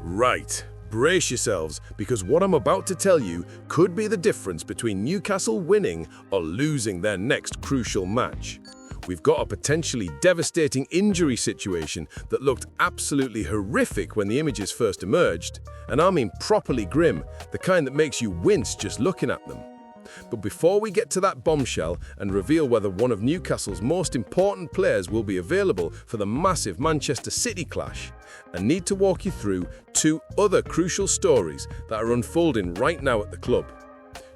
Right, brace yourselves, because what I'm about to tell you could be the difference between Newcastle winning or losing their next crucial match. We've got a potentially devastating injury situation that looked absolutely horrific when the images first emerged, and I mean properly grim, the kind that makes you wince just looking at them. But before we get to that bombshell and reveal whether one of Newcastle's most important players will be available for the massive Manchester City clash, I need to walk you through two other crucial stories that are unfolding right now at the club.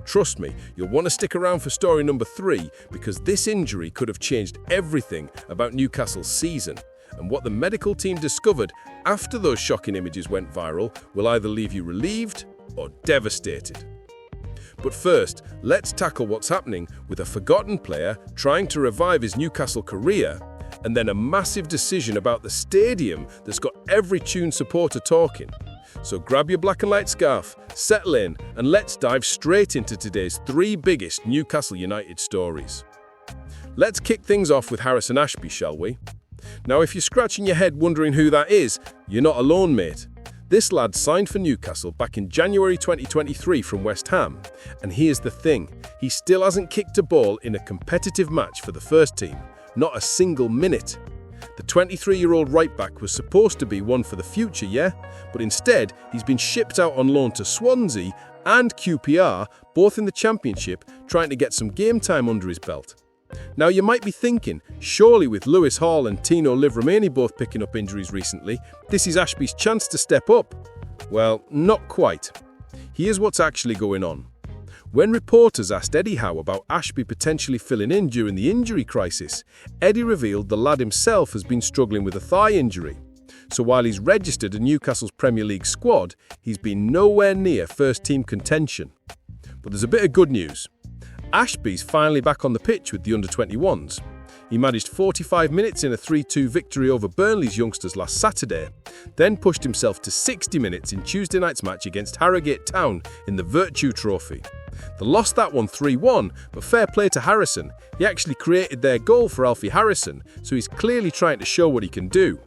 Trust me, you'll want to stick around for story number 3 because this injury could have changed everything about Newcastle's season, and what the medical team discovered after those shocking images went viral will either leave you relieved or devastated. But first, let's tackle what's happening with a forgotten player trying to revive his Newcastle career, and then a massive decision about the stadium that's got every Toon supporter talking. So grab your black and white scarf, settle in, and let's dive straight into today's 3 biggest Newcastle United stories. Let's kick things off with Harrison Ashby, shall we? Now, if you're scratching your head wondering who that is, you're not alone, mate. This lad signed for Newcastle back in January 2023 from West Ham, and here's the thing, he still hasn't kicked a ball in a competitive match for the first team, not a single minute. The 23-year-old right-back was supposed to be one for the future, yeah? But instead, he's been shipped out on loan to Swansea and QPR, both in the Championship, trying to get some game time under his belt. Now, you might be thinking, surely with Lewis Hall and Tino Livrameni both picking up injuries recently, this is Ashby's chance to step up. Well, not quite. Here's what's actually going on. When reporters asked Eddie Howe about Ashby potentially filling in during the injury crisis, Eddie revealed the lad himself has been struggling with a thigh injury. So while he's registered in Newcastle's Premier League squad, he's been nowhere near first-team contention. But there's a bit of good news. Ashby's finally back on the pitch with the under-21s. He managed 45 minutes in a 3-2 victory over Burnley's youngsters last Saturday, then pushed himself to 60 minutes in Tuesday night's match against Harrogate Town in the Virtue Trophy. They lost that one 3-1, but fair play to Harrison. He actually created their goal for Alfie Harrison, so he's clearly trying to show what he can do.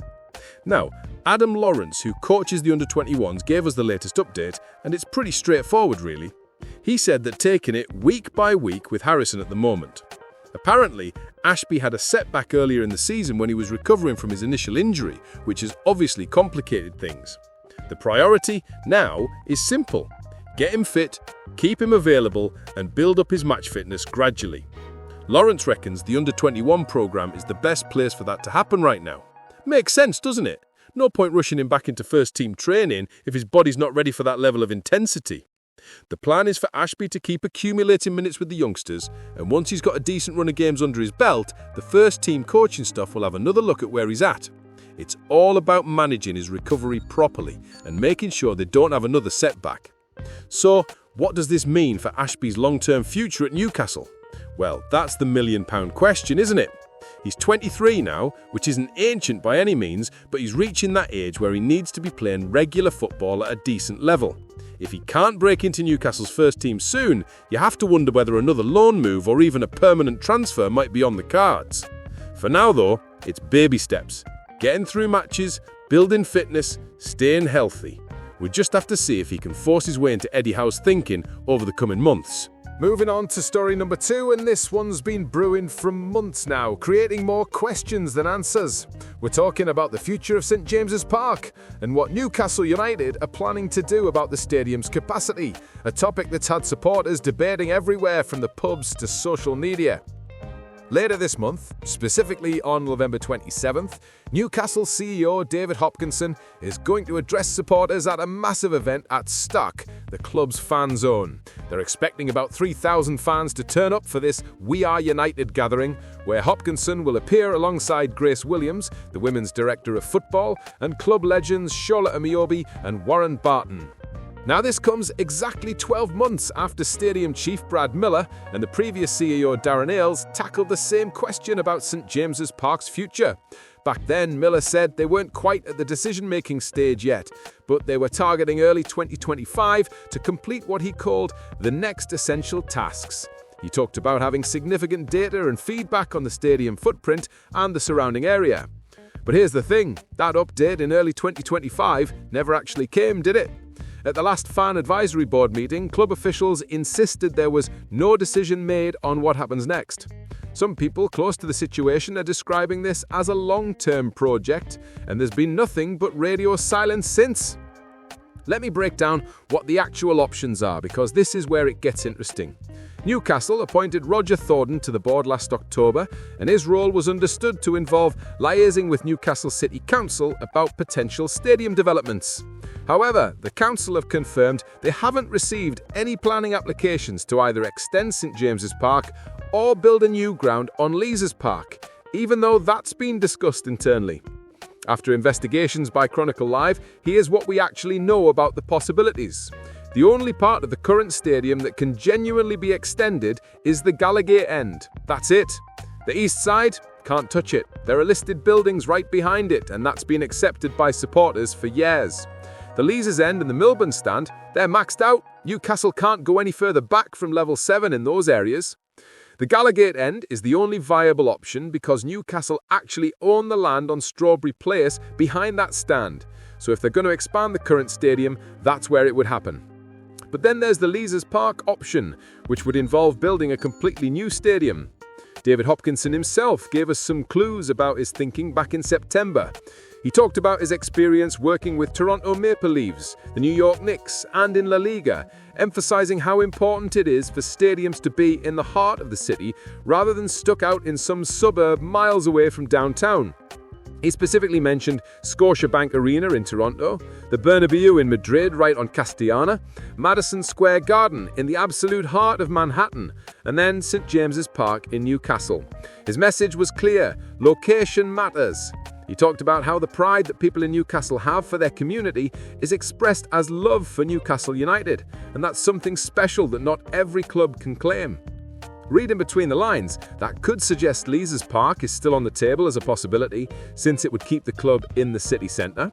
Now, Adam Lawrence, who coaches the under-21s, gave us the latest update, and it's pretty straightforward really. He said that taking it week by week with Harrison at the moment. Apparently, Ashby had a setback earlier in the season when he was recovering from his initial injury, which has obviously complicated things. The priority now is simple. Get him fit, keep him available, and build up his match fitness gradually. Lawrence reckons the under-21 programme is the best place for that to happen right now. Makes sense, doesn't it? No point rushing him back into first-team training if his body's not ready for that level of intensity. The plan is for Ashby to keep accumulating minutes with the youngsters, and once he's got a decent run of games under his belt, the first-team coaching staff will have another look at where he's at. It's all about managing his recovery properly and making sure they don't have another setback. So, what does this mean for Ashby's long-term future at Newcastle? Well, that's the million-pound question, isn't it? He's 23 now, which isn't ancient by any means, but he's reaching that age where he needs to be playing regular football at a decent level. If he can't break into Newcastle's first team soon, you have to wonder whether another loan move or even a permanent transfer might be on the cards. For now though, it's baby steps. Getting through matches, building fitness, staying healthy. We just have to see if he can force his way into Eddie Howe's thinking over the coming months. Moving on to story number 2, and this one's been brewing for months now, creating more questions than answers. We're talking about the future of St James's Park and what Newcastle United are planning to do about the stadium's capacity, a topic that's had supporters debating everywhere from the pubs to social media. Later this month, specifically on November 27th, Newcastle CEO David Hopkinson is going to address supporters at a massive event at Stock, the club's fan zone. They're expecting about 3,000 fans to turn up for this We Are United gathering, where Hopkinson will appear alongside Grace Williams, the women's director of football, and club legends Charlotte Ameobi and Warren Barton. Now this comes exactly 12 months after Stadium Chief Brad Miller and the previous CEO Darren Ailes tackled the same question about St James's Park's future. Back then, Miller said they weren't quite at the decision-making stage yet, but they were targeting early 2025 to complete what he called the next essential tasks. He talked about having significant data and feedback on the stadium footprint and the surrounding area. But here's the thing, that update in early 2025 never actually came, did it? At the last fan advisory board meeting, club officials insisted there was no decision made on what happens next. Some people close to the situation are describing this as a long-term project, and there's been nothing but radio silence since. Let me break down what the actual options are, because this is where it gets interesting. Newcastle appointed Roger Thornton to the board last October, and his role was understood to involve liaising with Newcastle City Council about potential stadium developments. However, the council have confirmed they haven't received any planning applications to either extend St James's Park or build a new ground on Leazes Park, even though that's been discussed internally. After investigations by Chronicle Live, here's what we actually know about the possibilities. The only part of the current stadium that can genuinely be extended is the Gallagher end. That's it. The east side, can't touch it. There are listed buildings right behind it, and that's been accepted by supporters for years. The Leazes end and the Milburn stand, they're maxed out. Newcastle can't go any further back from level 7 in those areas. The Gallagher end is the only viable option because Newcastle actually own the land on Strawberry Place behind that stand. So if they're going to expand the current stadium, that's where it would happen. But then there's the Leazes Park option, which would involve building a completely new stadium. David Hopkinson himself gave us some clues about his thinking back in September. He talked about his experience working with Toronto Maple Leafs, the New York Knicks, and in La Liga, emphasizing how important it is for stadiums to be in the heart of the city rather than stuck out in some suburb miles away from downtown. He specifically mentioned Scotiabank Arena in Toronto, the Bernabeu in Madrid right on Castellana, Madison Square Garden in the absolute heart of Manhattan, and then St James's Park in Newcastle. His message was clear: location matters. He talked about how the pride that people in Newcastle have for their community is expressed as love for Newcastle United, and that's something special that not every club can claim. Reading between the lines, that could suggest Leazes Park is still on the table as a possibility, since it would keep the club in the city centre,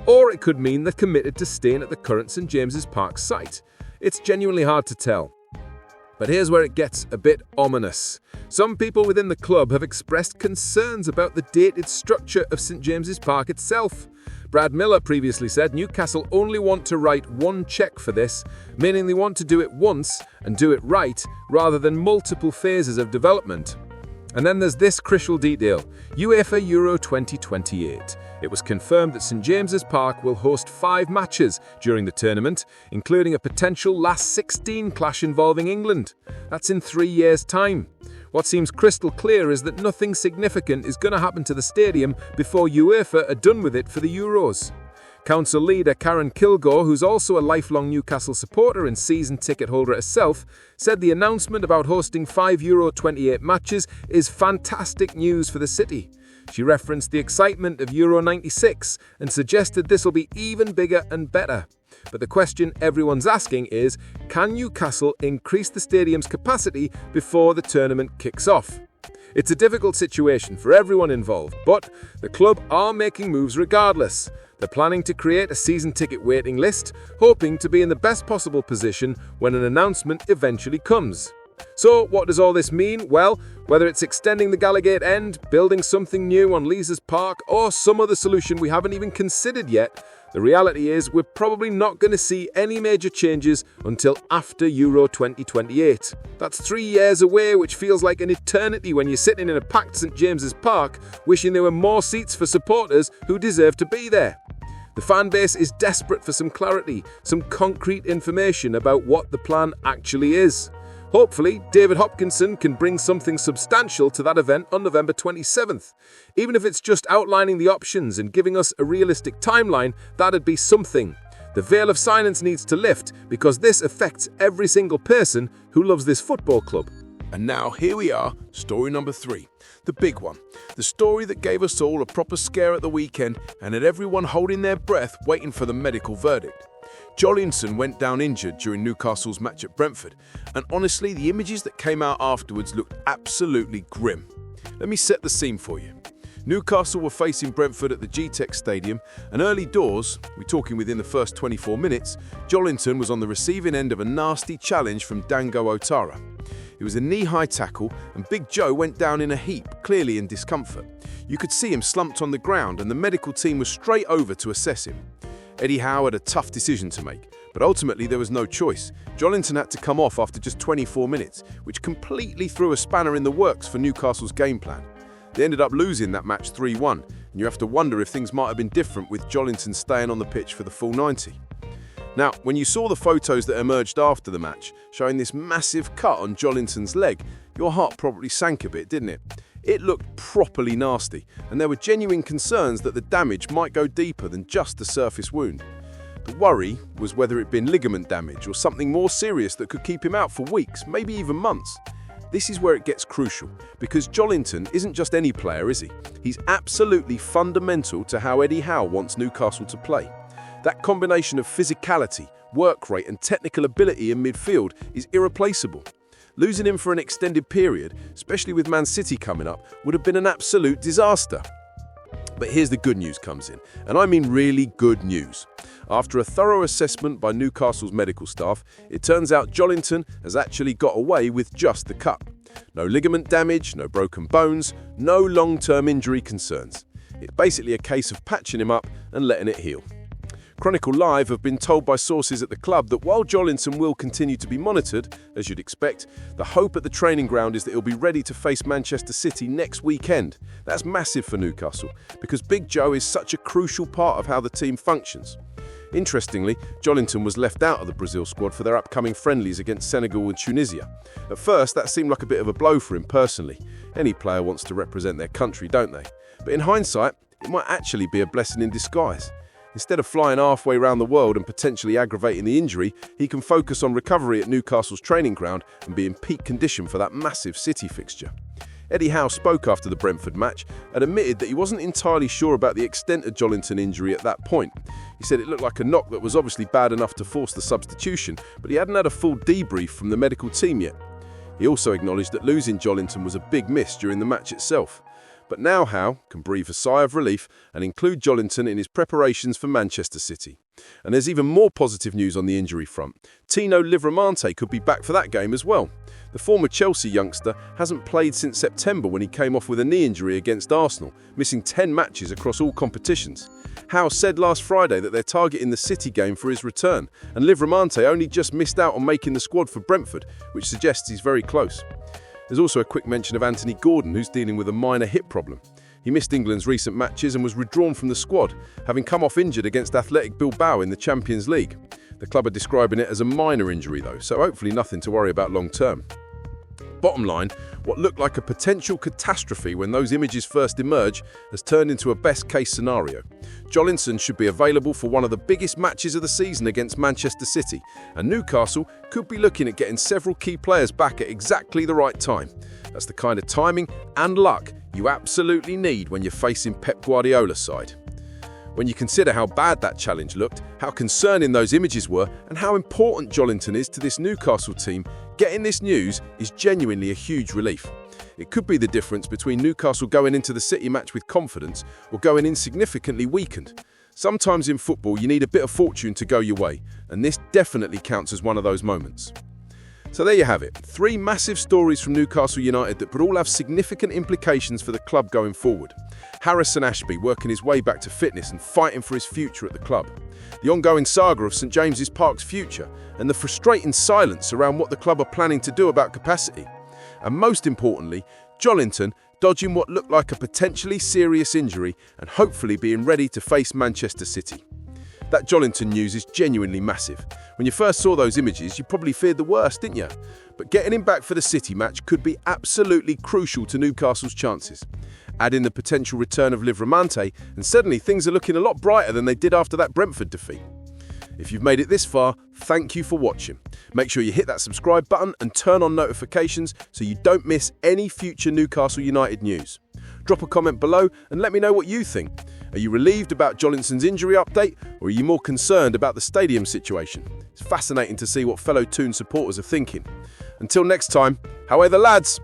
or it could mean they're committed to staying at the current St James's Park site. It's genuinely hard to tell. But here's where it gets a bit ominous. Some people within the club have expressed concerns about the dated structure of St James's Park itself. Brad Miller previously said Newcastle only want to write one cheque for this, meaning they want to do it once and do it right, rather than multiple phases of development. And then there's this crucial detail: UEFA Euro 2028. It was confirmed that St James's Park will host 5 matches during the tournament, including a potential last 16 clash involving England. That's in 3 years' time. What seems crystal clear is that nothing significant is going to happen to the stadium before UEFA are done with it for the Euros. Council leader Karen Kilgore, who's also a lifelong Newcastle supporter and season ticket holder herself, said the announcement about hosting 5 Euro 28 matches is fantastic news for the city. She referenced the excitement of Euro 96 and suggested this will be even bigger and better. But the question everyone's asking is, can Newcastle increase the stadium's capacity before the tournament kicks off? It's a difficult situation for everyone involved, but the club are making moves regardless. They're planning to create a season ticket waiting list, hoping to be in the best possible position when an announcement eventually comes. So what does all this mean? Well, whether it's extending the Gallagher end, building something new on Leazes Park, or some other solution we haven't even considered yet, the reality is we're probably not going to see any major changes until after Euro 2028. That's 3 years away, which feels like an eternity when you're sitting in a packed St James's Park, wishing there were more seats for supporters who deserve to be there. The fan base is desperate for some clarity, some concrete information about what the plan actually is. Hopefully, David Hopkinson can bring something substantial to that event on November 27th. Even if it's just outlining the options and giving us a realistic timeline, that'd be something. The veil of silence needs to lift because this affects every single person who loves this football club. And now here we are, story number 3, the big one. The story that gave us all a proper scare at the weekend and had everyone holding their breath waiting for the medical verdict. Joelinton went down injured during Newcastle's match at Brentford, and honestly, the images that came out afterwards looked absolutely grim. Let me set the scene for you. Newcastle were facing Brentford at the GTEC Stadium, and early doors, we're talking within the first 24 minutes, Joelinton was on the receiving end of a nasty challenge from Dango Ouattara. It was a knee-high tackle, and Big Joe went down in a heap, clearly in discomfort. You could see him slumped on the ground, and the medical team was straight over to assess him. Eddie Howe had a tough decision to make, but ultimately there was no choice. Joelinton had to come off after just 24 minutes, which completely threw a spanner in the works for Newcastle's game plan. They ended up losing that match 3-1, and you have to wonder if things might have been different with Joelinton staying on the pitch for the full 90. Now, when you saw the photos that emerged after the match, showing this massive cut on Joelinton's leg, your heart probably sank a bit, didn't it? It looked properly nasty, and there were genuine concerns that the damage might go deeper than just a surface wound. The worry was whether it'd been ligament damage or something more serious that could keep him out for weeks, maybe even months. This is where it gets crucial, because Joelinton isn't just any player, is he? He's absolutely fundamental to how Eddie Howe wants Newcastle to play. That combination of physicality, work rate and technical ability in midfield is irreplaceable. Losing him for an extended period, especially with Man City coming up, would have been an absolute disaster. But here's the good news comes in, and I mean really good news. After a thorough assessment by Newcastle's medical staff, it turns out Joelinton has actually got away with just the cut. No ligament damage, no broken bones, no long-term injury concerns. It's basically a case of patching him up and letting it heal. Chronicle Live have been told by sources at the club that while Joelinton will continue to be monitored, as you'd expect, the hope at the training ground is that he'll be ready to face Manchester City next weekend. That's massive for Newcastle, because Big Joe is such a crucial part of how the team functions. Interestingly, Joelinton was left out of the Brazil squad for their upcoming friendlies against Senegal and Tunisia. At first, that seemed like a bit of a blow for him personally. Any player wants to represent their country, don't they? But in hindsight, it might actually be a blessing in disguise. Instead of flying halfway around the world and potentially aggravating the injury, he can focus on recovery at Newcastle's training ground and be in peak condition for that massive City fixture. Eddie Howe spoke after the Brentford match and admitted that he wasn't entirely sure about the extent of Joelinton's injury at that point. He said it looked like a knock that was obviously bad enough to force the substitution, but he hadn't had a full debrief from the medical team yet. He also acknowledged that losing Joelinton was a big miss during the match itself. But now Howe can breathe a sigh of relief and include Joelinton in his preparations for Manchester City. And there's even more positive news on the injury front. Tino Livramante could be back for that game as well. The former Chelsea youngster hasn't played since September when he came off with a knee injury against Arsenal, missing 10 matches across all competitions. Howe said last Friday that they're targeting the City game for his return, and Livramante only just missed out on making the squad for Brentford, which suggests he's very close. There's also a quick mention of Anthony Gordon, who's dealing with a minor hip problem. He missed England's recent matches and was withdrawn from the squad, having come off injured against Athletic Bilbao in the Champions League. The club are describing it as a minor injury though, so hopefully nothing to worry about long term. Bottom line, what looked like a potential catastrophe when those images first emerged has turned into a best-case scenario. Joelinton should be available for one of the biggest matches of the season against Manchester City, and Newcastle could be looking at getting several key players back at exactly the right time. That's the kind of timing and luck you absolutely need when you're facing Pep Guardiola's side. When you consider how bad that challenge looked, how concerning those images were, and how important Joelinton is to this Newcastle team, getting this news is genuinely a huge relief. It could be the difference between Newcastle going into the City match with confidence or going in significantly weakened. Sometimes in football you need a bit of fortune to go your way, and this definitely counts as one of those moments. So there you have it, 3 massive stories from Newcastle United that would all have significant implications for the club going forward. Harrison Ashby working his way back to fitness and fighting for his future at the club. The ongoing saga of St James's Park's future and the frustrating silence around what the club are planning to do about capacity. And most importantly, Joelinton dodging what looked like a potentially serious injury and hopefully being ready to face Manchester City. That Joelinton news is genuinely massive. When you first saw those images, you probably feared the worst, didn't you? But getting him back for the City match could be absolutely crucial to Newcastle's chances. Add in the potential return of Livramante, and suddenly things are looking a lot brighter than they did after that Brentford defeat. If you've made it this far, thank you for watching. Make sure you hit that subscribe button and turn on notifications so you don't miss any future Newcastle United news. Drop a comment below and let me know what you think. Are you relieved about Joelinton's injury update, or are you more concerned about the stadium situation? It's fascinating to see what fellow Toon supporters are thinking. Until next time, how are the lads?